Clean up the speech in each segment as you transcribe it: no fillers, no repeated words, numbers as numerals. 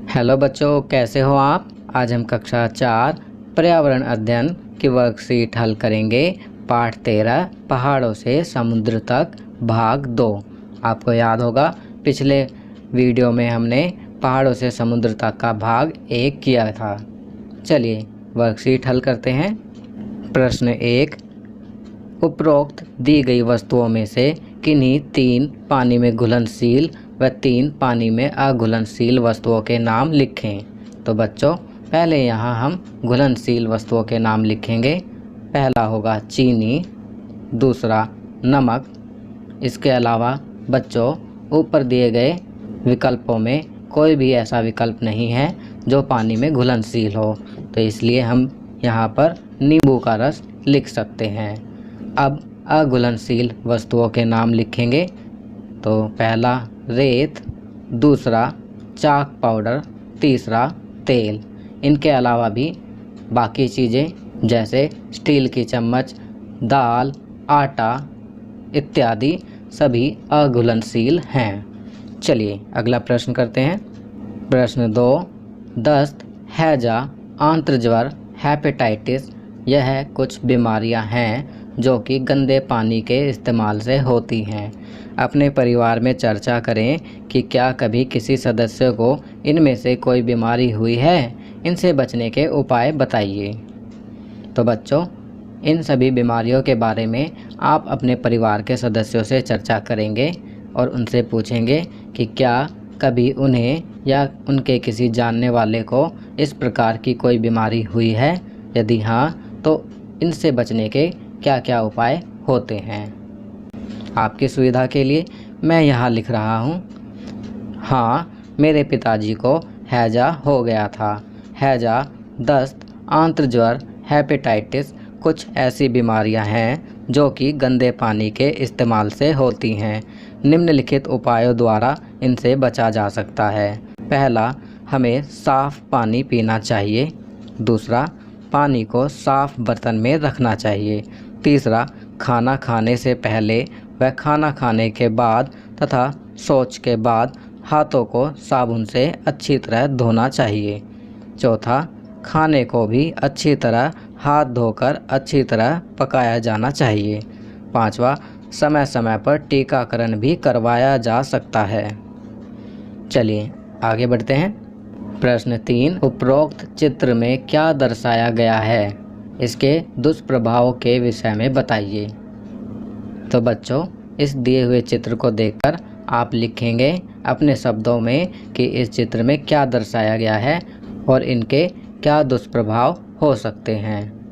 Hello बच्चों, कैसे हो आप। आज हम कक्षा 4 पर्यावरण अध्ययन की वर्कशीट हल करेंगे। पाठ 13 पहाड़ों से समुद्र तक भाग 2। आपको याद होगा पिछले वीडियो में हमने पहाड़ों से समुद्र तक का भाग 1 किया था। चलिए वर्कशीट हल करते हैं। प्रश्न 1, उपरोक्त दी गई वस्तुओं में से किन्हीं 3 पानी में घुलनशील व 3 पानी में अघुलनशील वस्तुओं के नाम लिखें। तो बच्चों पहले यहाँ हम घुलनशील वस्तुओं के नाम लिखेंगे। पहला होगा चीनी, दूसरा नमक। इसके अलावा बच्चों ऊपर दिए गए विकल्पों में कोई भी ऐसा विकल्प नहीं है जो पानी में घुलनशील हो, तो इसलिए हम यहाँ पर नींबू का रस लिख सकते हैं। अब अघुलनशील वस्तुओं के नाम लिखेंगे। तो पहला रेत, दूसरा चाक पाउडर, तीसरा तेल। इनके अलावा भी बाकी चीज़ें जैसे स्टील की चम्मच, दाल, आटा इत्यादि सभी अघुलनशील हैं। चलिए अगला प्रश्न करते हैं। प्रश्न 2, दस्त, हैजा, आंत्रज्वर, हेपेटाइटिस यह कुछ बीमारियां हैं जो कि गंदे पानी के इस्तेमाल से होती हैं। अपने परिवार में चर्चा करें कि क्या कभी किसी सदस्य को इनमें से कोई बीमारी हुई है। इनसे बचने के उपाय बताइए। तो बच्चों इन सभी बीमारियों के बारे में आप अपने परिवार के सदस्यों से चर्चा करेंगे और उनसे पूछेंगे कि क्या कभी उन्हें या उनके किसी जानने वाले को इस प्रकार की कोई बीमारी हुई है। यदि हाँ तो इनसे बचने के क्या क्या उपाय होते हैं। आपकी सुविधा के लिए मैं यहाँ लिख रहा हूँ। हाँ, मेरे पिताजी को हैजा हो गया था। हैजा, दस्त, आंत्रज्वर, हेपेटाइटिस कुछ ऐसी बीमारियां हैं जो कि गंदे पानी के इस्तेमाल से होती हैं। निम्नलिखित उपायों द्वारा इनसे बचा जा सकता है। पहला, हमें साफ़ पानी पीना चाहिए। दूसरा, पानी को साफ़ बर्तन में रखना चाहिए। तीसरा, खाना खाने से पहले व खाना खाने के बाद तथा शौच के बाद हाथों को साबुन से अच्छी तरह धोना चाहिए। चौथा, खाने को भी अच्छी तरह हाथ धोकर अच्छी तरह पकाया जाना चाहिए। पांचवा, समय समय पर टीकाकरण भी करवाया जा सकता है। चलिए आगे बढ़ते हैं। प्रश्न 3, उपरोक्त चित्र में क्या दर्शाया गया है, इसके दुष्प्रभावों के विषय में बताइए। तो बच्चों इस दिए हुए चित्र को देखकर आप लिखेंगे अपने शब्दों में कि इस चित्र में क्या दर्शाया गया है और इनके क्या दुष्प्रभाव हो सकते हैं।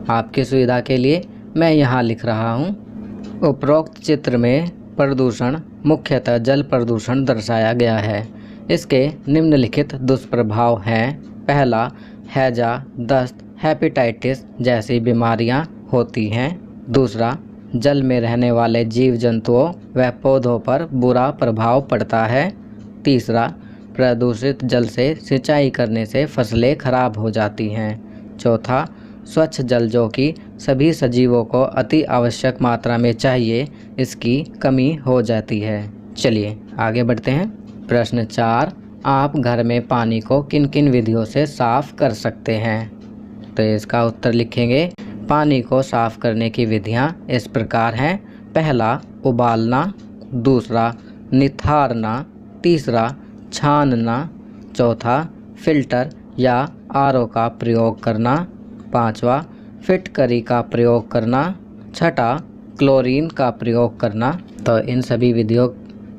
आपकी सुविधा के लिए मैं यहाँ लिख रहा हूँ। उपरोक्त चित्र में प्रदूषण मुख्यतः जल प्रदूषण दर्शाया गया है। इसके निम्नलिखित दुष्प्रभाव हैं। पहला, हैजा, दस्त, हेपेटाइटिस जैसी बीमारियां होती हैं। दूसरा, जल में रहने वाले जीव जंतुओं व पौधों पर बुरा प्रभाव पड़ता है। तीसरा, प्रदूषित जल से सिंचाई करने से फसलें खराब हो जाती हैं। चौथा, स्वच्छ जल जो कि सभी सजीवों को अति आवश्यक मात्रा में चाहिए, इसकी कमी हो जाती है। चलिए आगे बढ़ते हैं। प्रश्न 4, आप घर में पानी को किन किन विधियों से साफ़ कर सकते हैं। तो इसका उत्तर लिखेंगे। पानी को साफ़ करने की विधियां इस प्रकार हैं। पहला, उबालना। दूसरा, निथारना। तीसरा, छानना। चौथा, फिल्टर या आरओ का प्रयोग करना। पांचवा, फिटकरी का प्रयोग करना। छठा, क्लोरीन का प्रयोग करना। तो इन सभी विधियों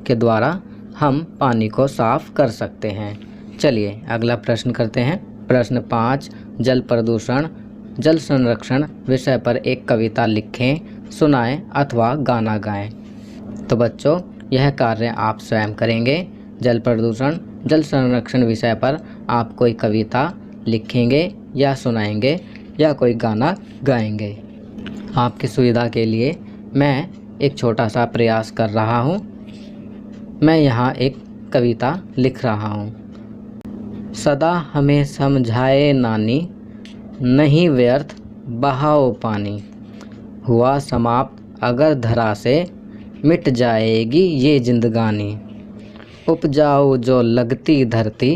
के द्वारा हम पानी को साफ़ कर सकते हैं। चलिए अगला प्रश्न करते हैं। प्रश्न 5, जल प्रदूषण जल संरक्षण विषय पर एक कविता लिखें, सुनाएं अथवा गाना गाएं। तो बच्चों यह कार्य आप स्वयं करेंगे। जल प्रदूषण जल संरक्षण विषय पर आप कोई कविता लिखेंगे या सुनाएंगे या कोई गाना गाएंगे। आपकी सुविधा के लिए मैं एक छोटा सा प्रयास कर रहा हूँ। मैं यहाँ एक कविता लिख रहा हूँ। सदा हमें समझाए नानी, नहीं व्यर्थ बहाओ पानी। हुआ समाप्त अगर धरा से, मिट जाएगी ये जिंदगानी। उपजाऊ जो लगती धरती,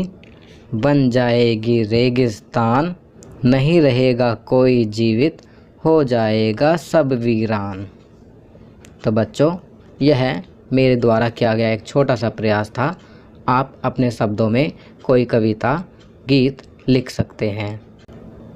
बन जाएगी रेगिस्तान, नहीं रहेगा कोई जीवित, हो जाएगा सब वीरान। तो बच्चों, यह मेरे द्वारा किया गया एक छोटा सा प्रयास था। आप अपने शब्दों में कोई कविता, गीत लिख सकते हैं।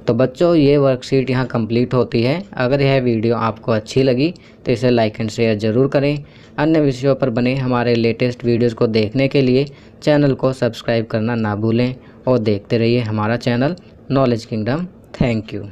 तो बच्चों, ये वर्कशीट यहाँ कंप्लीट होती है। अगर यह वीडियो आपको अच्छी लगी तो इसे लाइक एंड शेयर ज़रूर करें। अन्य विषयों पर बने हमारे लेटेस्ट वीडियोज़ को देखने के लिए चैनल को सब्सक्राइब करना ना भूलें और देखते रहिए हमारा channel knowledge kingdom. Thank you.